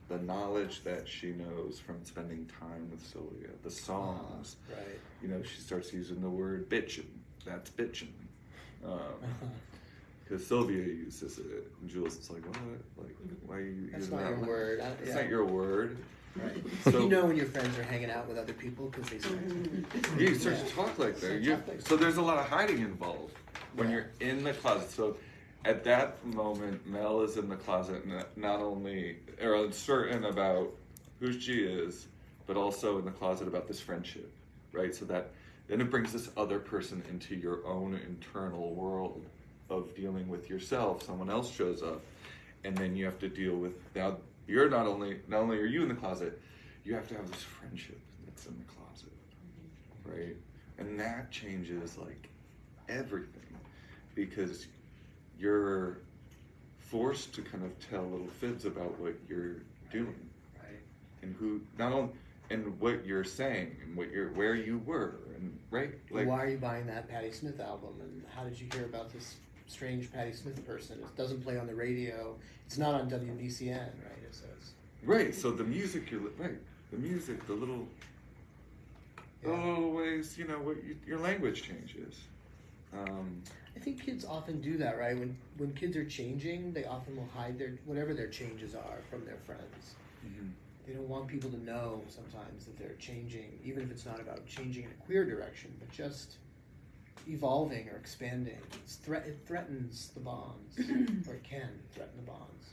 the knowledge that she knows from spending time with Sylvia, the songs. Right. You know, she starts using the word bitchin'. That's bitchin'. Because Sylvia uses it, and Jules is like, what? Like, why are you That's using not that? your word. It's not your word. Right. So, you know when your friends are hanging out with other people because they start. you start to talk like that. So there's a lot of hiding involved when you're in the closet. So at that moment, Mel is in the closet, not only are uncertain about who she is, but also in the closet about this friendship, right? So that then it brings this other person into your own internal world of dealing with yourself. Someone else shows up, and then you have to deal with now. You're not only are you in the closet, you have to have this friendship that's in the closet, right? And that changes like everything, because you're forced to kind of tell little fibs about what you're doing, Right. and who not only and what you're saying and where you were, and right, like Why are you buying that Patti Smith album, and how did you hear about this strange Patti Smith person? It doesn't play on the radio. It's not on WBCN, right? It says. right. So the music, the music, the little ways, you know, what your language changes. I think kids often do that, right? When kids are changing, they often will hide whatever their changes are from their friends. Mm-hmm. They don't want people to know sometimes that they're changing, even if it's not about changing in a queer direction, but just evolving or expanding. It threatens the bonds, or it can threaten the bonds.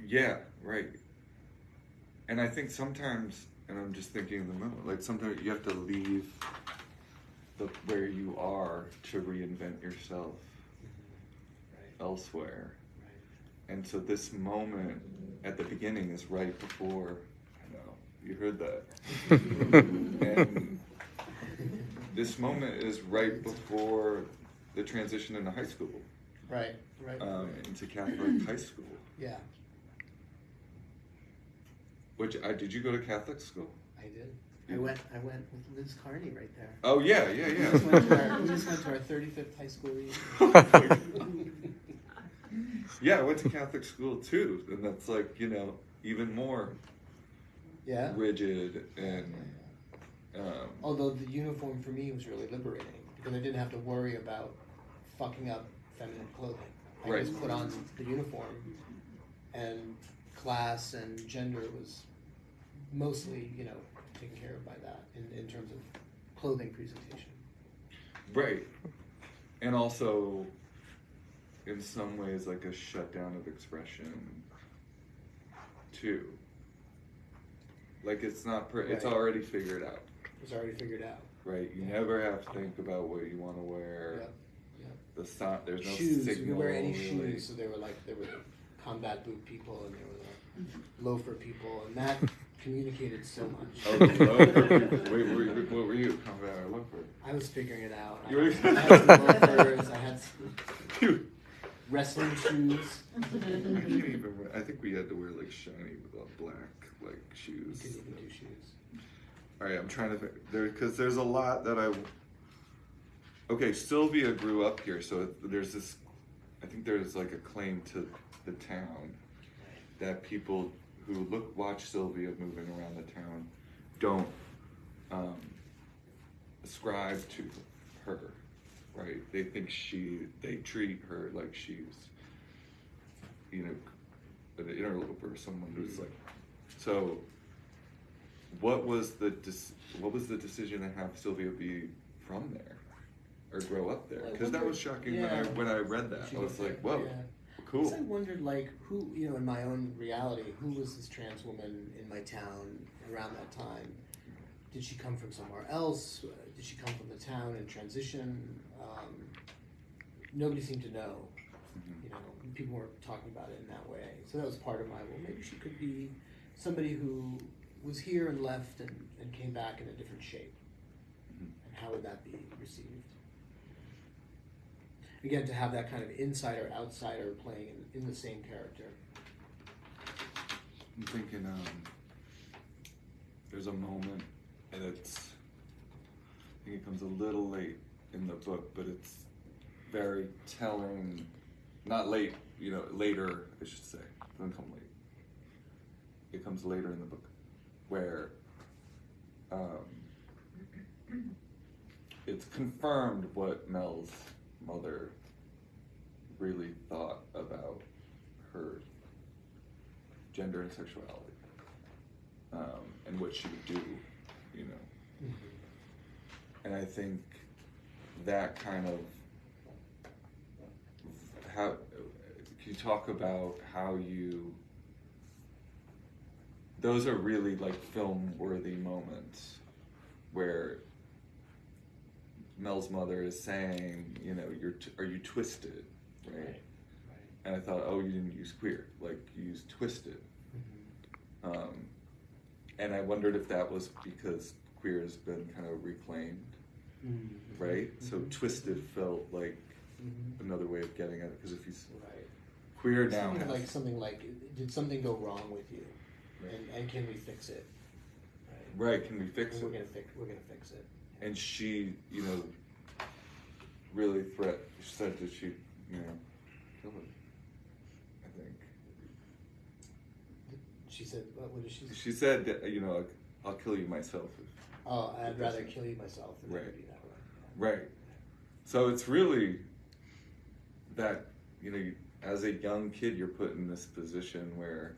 Yeah, right. And I think sometimes, and I'm just thinking in the moment, like sometimes you have to leave where you are to reinvent yourself elsewhere. Right. And so this moment at the beginning is right before, I know, you heard that. And this moment is right before the transition into high school. Right. Into Catholic high school. Yeah. Which did you go to Catholic school? I did. I went with Liz Carney right there. Oh yeah. We just went to our 35th high school reunion. Yeah, I went to Catholic school too, and that's like, you know, even more rigid and. Although the uniform for me was really liberating because I didn't have to worry about fucking up feminine clothing. I just put on the uniform, and class and gender was mostly, you know, taken care of by that in terms of clothing presentation. Right. And also, in some ways, like a shutdown of expression, too. Like it's not, it's already figured out. It's already figured out. Right, you never have to think about what you want to wear. Yep. Yep. The sign, there's no Shoes. signal. You could wear any really. shoes. So there were the combat boot people, and there were the loafer people, and that communicated so much. Oh, the loafer. Wait, what were you? Combat or loafer? I was figuring it out. You were- I had some loafers. I had some wrestling shoes. I can't even. I think we had to wear like shiny with black like shoes. You could even do shoes. All right, I'm trying to think because there's a lot that I. Okay, Sylvia grew up here, so there's this. I think there's like a claim to the town that people who watch Sylvia moving around the town don't ascribe to her, right? They think they treat her like she's, an interloper, someone who's like. So, what was the decision to have Sylvia be from there, or grow up there? Because that was shocking when I read that. I was like, whoa. Yeah. Cool. I wondered, like, who, in my own reality, who was this trans woman in my town around that time? Did she come from somewhere else? Did she come from the town in transition? Nobody seemed to know. People weren't talking about it in that way. So that was part of maybe she could be somebody who was here and left and came back in a different shape. And how would that be received? Again, to have that kind of insider-outsider playing in the same character. I'm thinking, there's a moment, and I think it comes a little late in the book, but it's very telling, not late, later, I should say, it doesn't come late. It comes later in the book, where it's confirmed what Mel's mother really thought about her gender and sexuality, and what she would do, And I think that kind of can you talk about how those are really like film-worthy moments where Mel's mother is saying, are you twisted, right? And I thought, oh, you didn't use queer, like you used twisted. And I wondered if that was because queer has been kind of reclaimed, right? So twisted felt like another way of getting at it, because if he's queer now, something like, did something go wrong with you, and can we fix it? Right? Can we fix it? We're gonna fix it. And she, really said that she, kill it. I think. She said, what did she say? She said that, I'll kill you myself. I'd rather kill you myself than right. be that way. Right. So it's really that, as a young kid, you're put in this position where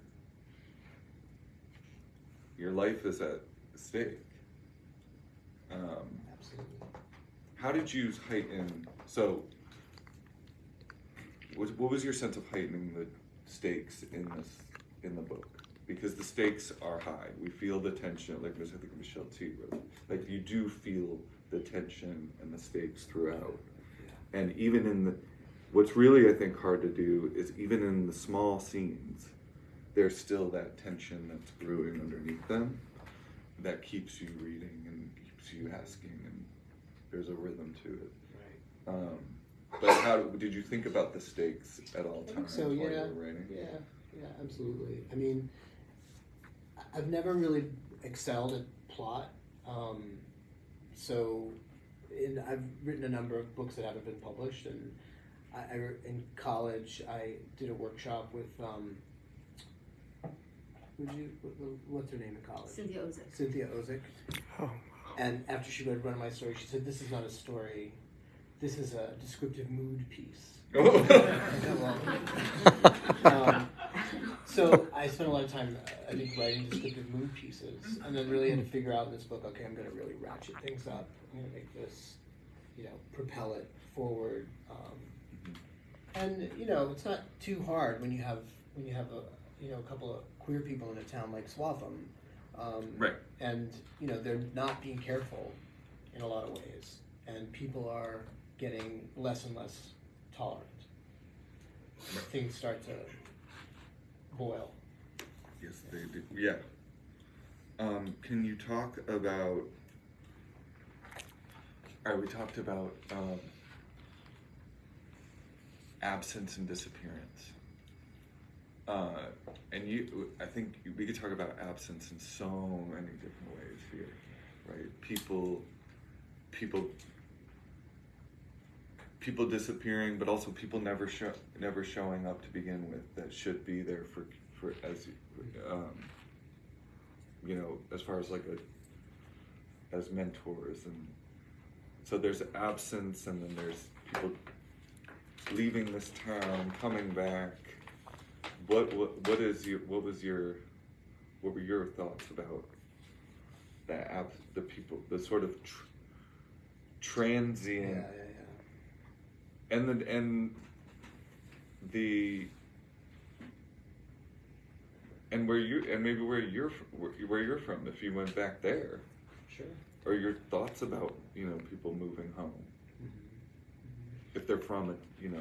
your life is at stake. Absolutely. How did you heighten, what was your sense of heightening the stakes in the book? Because the stakes are high. We feel the tension, like I think Michelle T wrote. Like you do feel the tension and the stakes throughout. Yeah. And even what's really, I think, hard to do is even in the small scenes, there's still that tension that's brewing underneath them that keeps you reading and keeps you asking, and there's a rhythm to it. Right. But how did you think about the stakes at all times while you were writing? Yeah, absolutely. I mean, I've never really excelled at plot. I've written a number of books that haven't been published, and in college I did a workshop with what's her name in college? Cynthia Ozick. Oh. And after she read one of my stories, she said, "This is not a story. This is a descriptive mood piece." So I spent a lot of time, I think, writing descriptive mood pieces, and then really had to figure out in this book, okay, I'm going to really ratchet things up. I'm going to make this, propel it forward. And it's not too hard when you have a couple of queer people in a town like Swatham, Right. And they're not being careful in a lot of ways, and people are getting less and less tolerant. Things start to boil. Yes, they do. Yeah. Can you talk about? All right, we talked about absence and disappearance. And I think we could talk about absence in so many different ways here, right? People disappearing, but also people never showing up to begin with that should be there for as as far as as mentors. And so there's absence, and then there's people leaving this town, coming back. What were your thoughts about that? The people, the sort of transient, and where you're from, if you went back there, Sure. or your thoughts about people moving home, if they're from a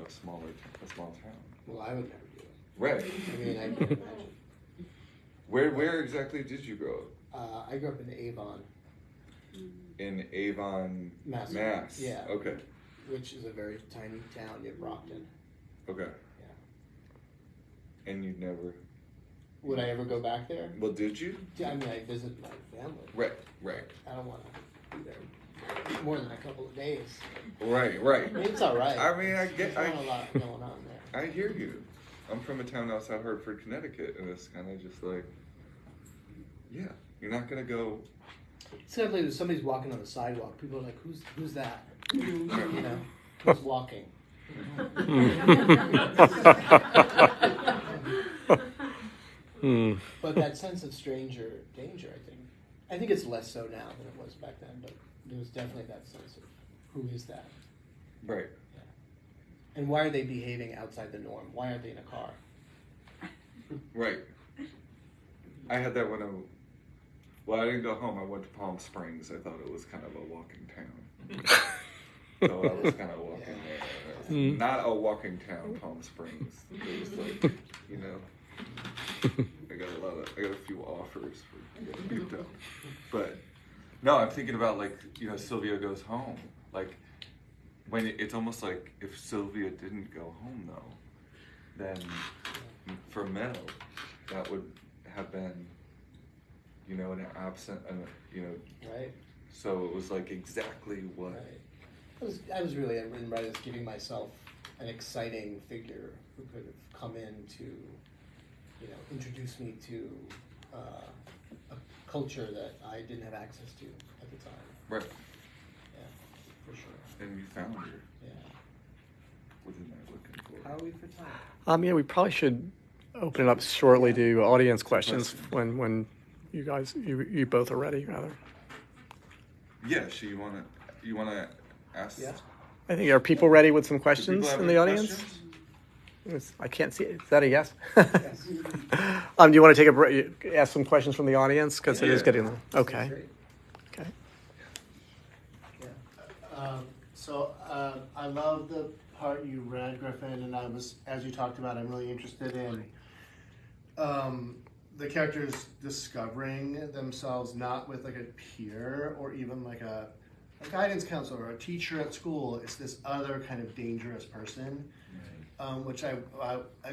small town. Well, I would never do it. Right. I mean, I can't imagine. Where exactly did you grow up? I grew up in Avon. In Avon, Mass. Yeah. Okay. Which is a very tiny town near Brockton. Okay. Yeah. And you'd never. Would I ever go back there? Well, did you? Yeah, I mean, I visit my family. Right. I don't want to be there more than a couple of days. Right. I mean, it's all right. I mean, There's not a lot going on there. I hear you. I'm from a town outside Hartford, Connecticut, and it's kind of just like, yeah, you're not gonna go. It's kind of like somebody's walking on the sidewalk. People are like, "Who's that?" Who's walking? But that sense of stranger danger, I think it's less so now than it was back then. But there was definitely that sense of who is that? Right. Yeah. And why are they behaving outside the norm? Why aren't they in a car? Right. I had that when I didn't go home. I went to Palm Springs. I thought it was kind of a walking town. So I was kind of walking there. Not a walking town, Palm Springs. It was like, I got a few offers for getting picked up. But no, I'm thinking about Sylvia goes home. Like when it's almost like if Sylvia didn't go home though, then for Mel, that would have been, an absent, Right. So it was like exactly what. Right. I was really giving myself an exciting figure who could have come in to, introduce me to a culture that I didn't have access to at the time. Right. Yeah, for sure. And you found her. Yeah. Wasn't I looking for? How are we for time? Yeah, we probably should open it up shortly to audience questions when you guys, you both are ready, rather. Yeah, so you wanna ask? Yeah. I think, are people ready with some Do questions people have in any the audience? questions? I can't see it. Is that a yes? Yes. Do you want to take a break, ask some questions from the audience? Because it is Yeah. getting, okay. Great. Okay. Yeah. I love the part you read, Griffin, and as you talked about, I'm really interested in the characters discovering themselves not with like a peer or even like a guidance counselor or a teacher at school. It's this other kind of dangerous person, which I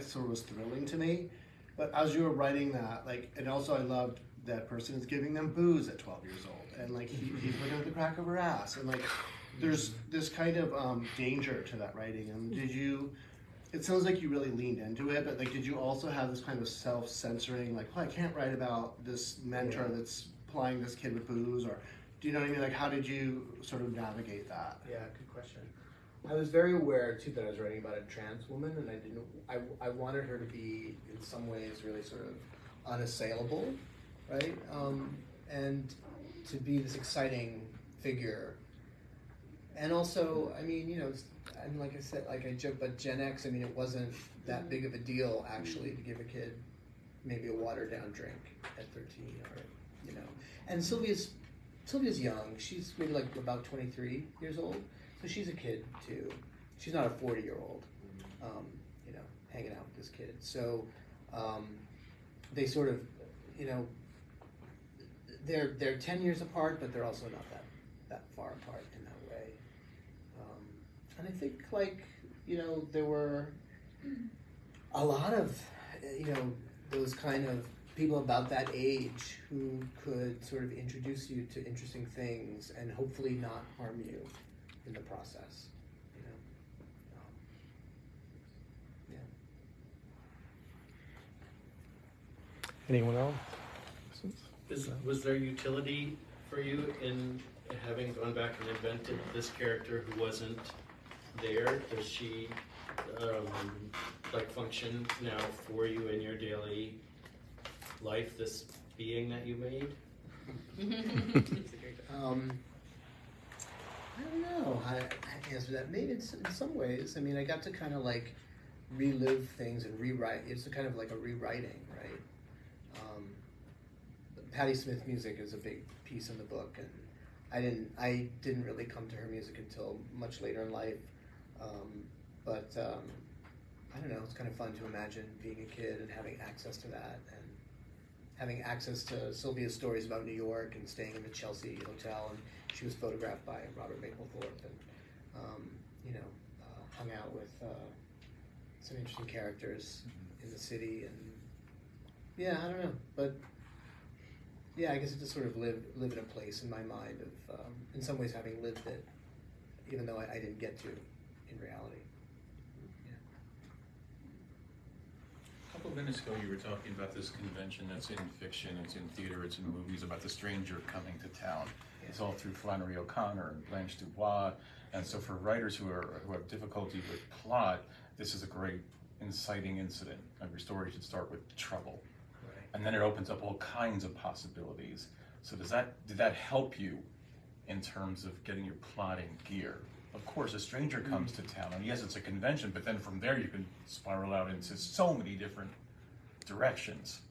sort of was thrilling to me. But as you were writing that, and also I loved that person is giving them booze at 12 years old, and he's looking at the crack of her ass, and there's this kind of danger to that writing. And it sounds like you really leaned into it, but did you also have this kind of self-censoring, I can't write about this mentor that's plying this kid with booze, or do you know what I mean? How did you sort of navigate that? Yeah, good question. I was very aware too that I was writing about a trans woman, and I wanted her to be in some ways really sort of unassailable, right? And to be this exciting figure. And also, like I said, I joke about Gen X, it wasn't that big of a deal actually to give a kid maybe a watered down drink at 13, or, And Sylvia's young. She's maybe like about 23 years old, so she's a kid too. She's not a 40-year-old, you know, hanging out with this kid. So they sort of, you know, they're 10 years apart, but they're also not that far apart in that way. And I think, like, you know, there were a lot of, you know, those kind of people about that age who could sort of introduce you to interesting things and hopefully not harm you in the process, you know. Yeah. Anyone else? Was there utility for you in having gone back and invented this character who wasn't there? Does she like function now for you in your daily life, this being that you made? I don't know how to answer that. Maybe in some ways. I mean, I got to kind of like relive things and rewrite. It's kind of like a rewriting, right? Patti Smith music is a big piece in the book, and I didn't really come to her music until much later in life. But I don't know. It's kind of fun to imagine being a kid and having access to that, and having access to Sylvia's stories about New York and staying in the Chelsea Hotel, and she was photographed by Robert Mapplethorpe, and you know, hung out with some interesting characters in the city, and yeah, I don't know, but yeah, I guess it just sort of live in a place in my mind of, in some ways, having lived it, even though I didn't get to in reality. A couple of minutes ago, you were talking about this convention that's in fiction, it's in theater, it's in movies, about the stranger coming to town. Yeah. It's all through Flannery O'Connor and Blanche Dubois, and so for writers who have difficulty with plot, this is a great inciting incident. Every story should start with trouble, Right. and then it opens up all kinds of possibilities. So did that help you in terms of getting your plot in gear? Of course, a stranger comes to town, and yes, it's a convention, but then from there you can spiral out into so many different directions.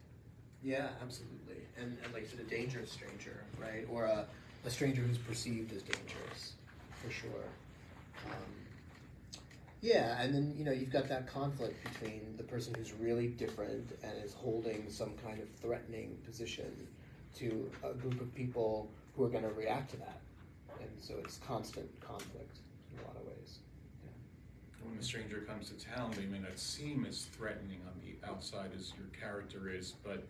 Yeah, absolutely. And like to the dangerous stranger, right? Or a stranger who's perceived as dangerous, for sure. Yeah, and then, you know, you've got that conflict between the person who's really different and is holding some kind of threatening position to a group of people who are going to react to that. And so it's constant conflict in a lot of ways. When a stranger comes to town, they may not seem as threatening on the outside as your character is, but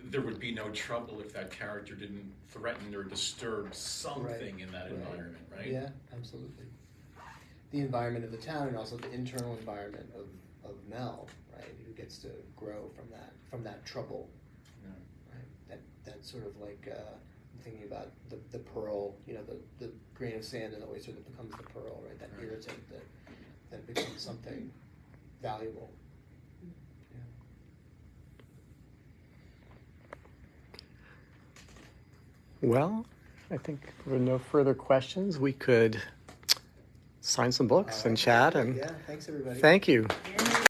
there would be no trouble if that character didn't threaten or disturb something in that environment, right? Yeah, absolutely. The environment of the town and also the internal environment of Mel, right, who gets to grow from that trouble. Yeah. Right? That sort of like I'm thinking about the pearl, you know, the grain of sand in the oyster that becomes the pearl, right? That irritant that becomes something valuable. Yeah. Well, I think if there are no further questions, we could sign some books and chat. And yeah, thanks everybody. thank you. Yeah.